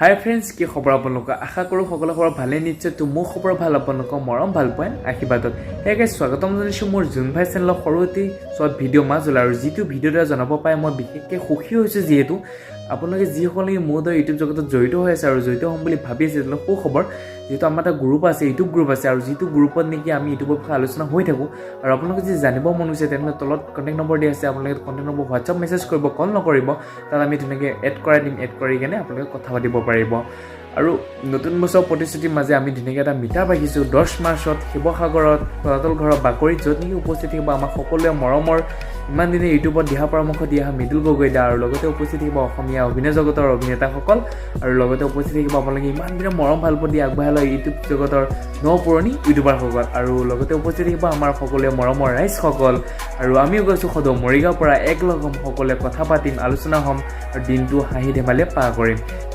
হাই friends, কি খবৰ আপোনালোকৰ? আশা কৰোঁ সকলো খবৰ ভালেই। নিশ্চয় তো মোৰ খবৰ ভাল, আপোনালোকৰ মৰম ভাল পায় আশীৰ্বাদত। সেয়ে স্বাগতম জনাইছোঁ মোৰ জোন ভাই চেনেলৰ সৰুতে চৰ্ট ভিডিঅ' মাজলৈ। আৰু যিটো ভিডিঅ' দ্বাৰা জনাব পাই মই বিশেষকৈ সুখী হৈছোঁ, যিহেতু আপোনালোকে যিসকলে মোৰ দ্বাৰা ইউটিউব জগতত জড়িত হৈ আছে আৰু জড়িত হ'ম বুলি ভাবি আছে, তেনেহ'লে সুখবৰ। যিহেতু আমাৰ এটা গ্ৰুপ আছে, ইউটিউব গ্ৰুপ আছে, আৰু যিটো গ্ৰুপত নেকি আমি ইউটিউবৰ বিষয়ে আলোচনা হৈ থাকোঁ। আৰু আপোনালোকে যদি জানিব মন গৈছে, তেনেহ'লে তলত কণ্টেক্ট নম্বৰ দিয়া আছে, আপোনালোকে কণ্টেক্ট নম্বৰ হোৱাটছআপ মেছেজ কৰিব, কল নকৰিব। তাত আমি ধুনীয়াকৈ এড কৰাই দিম, এড কৰি কেনে আপোনালোকে কথা পাতিব পাৰিব। আৰু নতুন বছৰৰ প্ৰতিশ্ৰুতিৰ মাজে আমি ধুনীয়াকৈ এটা মিটাপ ৰাখিছোঁ 10 মাৰ্চত শিৱসাগৰত তলাতল ঘৰৰ বাকৰিত, য'ত নেকি উপস্থিত থাকিব আমাৰ সকলোৱে মৰমৰ ইমান দিনে ইউটিউবত দিহা পৰামৰ্শ দিয়া মৃদুল গগৈ দা, আৰু লগতে উপস্থিত থাকিব অসমীয়া অভিনয় জগতৰ অভিনেতাসকল, আৰু লগতে উপস্থিত থাকিব আপোনালোকে ইমান দিনে মৰম ভাল পোৱা দি আগবঢ়াই লয় ইউটিউব জগতৰ পুৰণি ইউটিউবাৰসকল, আৰু লগতে উপস্থিত থাকিব আমাৰ সকলোৱে মৰমৰ ৰাইজসকল। আৰু আমিও গৈছোঁ সদৌ মৰিগাঁৱৰ পৰা, একলগ হ'ম, সকলোৱে কথা পাতিম, আলোচনা হ'ম, আৰু দিনটো হাঁহি ধেমালিয়ে পাৰ কৰিম।